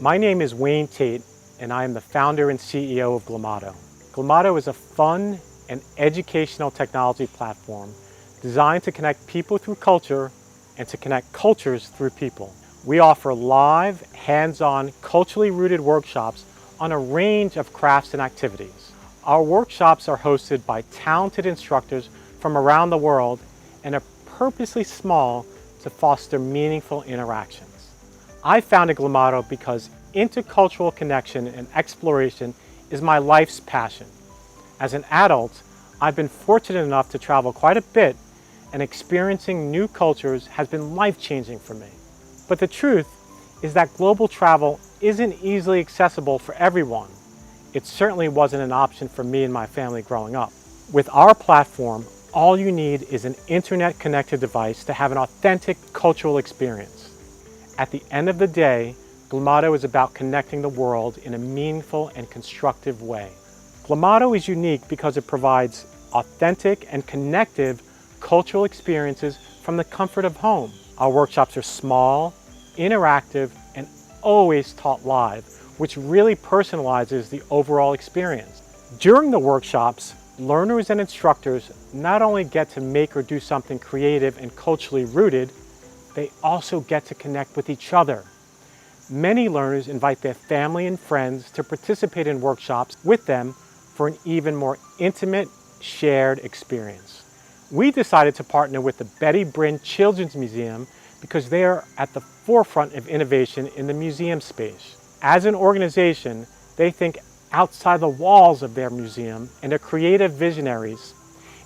My name is Wayne Tate, and I am the founder and CEO of Glamato. Glamato is a fun and educational technology platform designed to connect people through culture and to connect cultures through people. We offer live, hands-on, culturally rooted workshops on a range of crafts and activities. Our workshops are hosted by talented instructors from around the world and are purposely small to foster meaningful interactions. I founded Glamato because intercultural connection and exploration is my life's passion. As an adult, I've been fortunate enough to travel quite a bit, and experiencing new cultures has been life-changing for me. But the truth is that global travel isn't easily accessible for everyone. It certainly wasn't an option for me and my family growing up. With our platform, all you need is an internet-connected device to have an authentic cultural experience. At the end of the day, Glamato is about connecting the world in a meaningful and constructive way. Glamato is unique because it provides authentic and connective cultural experiences from the comfort of home. Our workshops are small, interactive, and always taught live, which really personalizes the overall experience. During the workshops, learners and instructors not only get to make or do something creative and culturally rooted, they also get to connect with each other. Many learners invite their family and friends to participate in workshops with them for an even more intimate, shared experience. We decided to partner with the Betty Brinn Children's Museum because they are at the forefront of innovation in the museum space. As an organization, they think outside the walls of their museum and are creative visionaries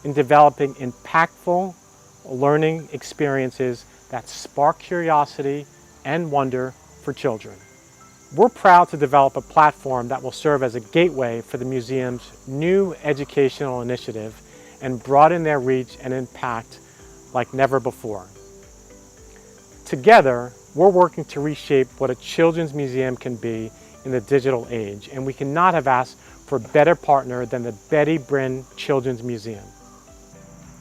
in developing impactful learning experiences that spark curiosity and wonder for children. We're proud to develop a platform that will serve as a gateway for the museum's new educational initiative and broaden their reach and impact like never before. Together, we're working to reshape what a children's museum can be in the digital age, and we could not have asked for a better partner than the Betty Brinn Children's Museum.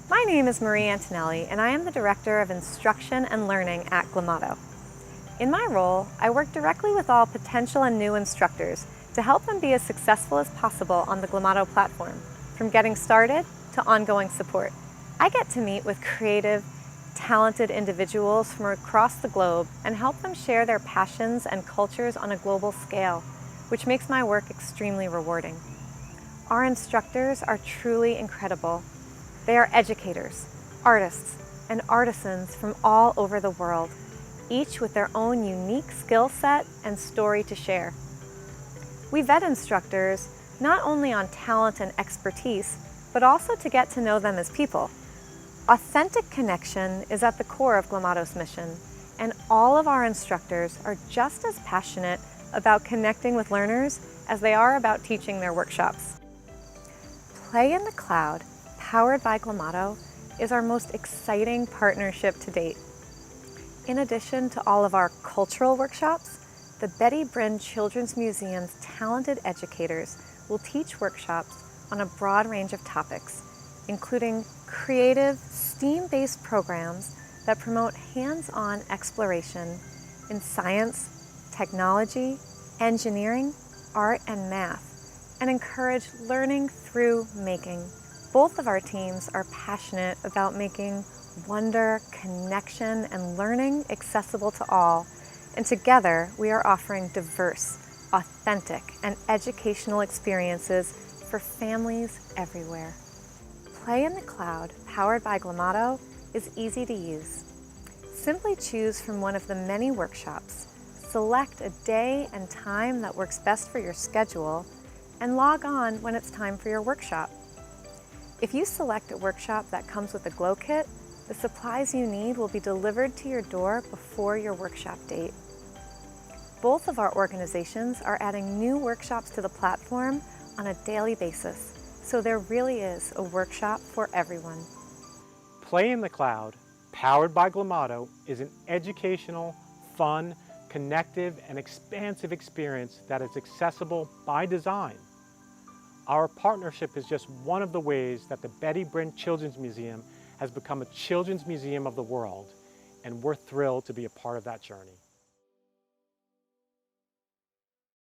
My name is Marie Antonelli, and I am the Director of Instruction and Learning at Glamato. In my role, I work directly with all potential and new instructors to help them be as successful as possible on the Glamato platform, from getting started to ongoing support. I get to meet with creative, talented individuals from across the globe and help them share their passions and cultures on a global scale, which makes my work extremely rewarding. Our instructors are truly incredible. They are educators, artists, and artisans from all over the world, each with their own unique skill set and story to share. We vet instructors not only on talent and expertise, but also to get to know them as people. Authentic connection is at the core of Glamato's mission, and all of our instructors are just as passionate about connecting with learners as they are about teaching their workshops. Play in the Cloud, powered by Glamato, is our most exciting partnership to date. In addition to all of our cultural workshops, the Betty Brinn Children's Museum's talented educators will teach workshops on a broad range of topics, including creative, STEAM-based programs that promote hands-on exploration in science, technology, engineering, art, and math, and encourage learning through making. Both of our teams are passionate about making wonder, connection, and learning accessible to all, and together we are offering diverse, authentic, and educational experiences for families everywhere. Play in the Cloud, powered by Glamato, is easy to use. Simply choose from one of the many workshops, select a day and time that works best for your schedule, and log on when it's time for your workshop. If you select a workshop that comes with a Glow Kit, the supplies you need will be delivered to your door before your workshop date. Both of our organizations are adding new workshops to the platform on a daily basis, so there really is a workshop for everyone. Play in the Cloud, powered by Glamato, is an educational, fun, connective, and expansive experience that is accessible by design. Our partnership is just one of the ways that the Betty Brinn Children's Museum has become a children's museum of the world, and we're thrilled to be a part of that journey.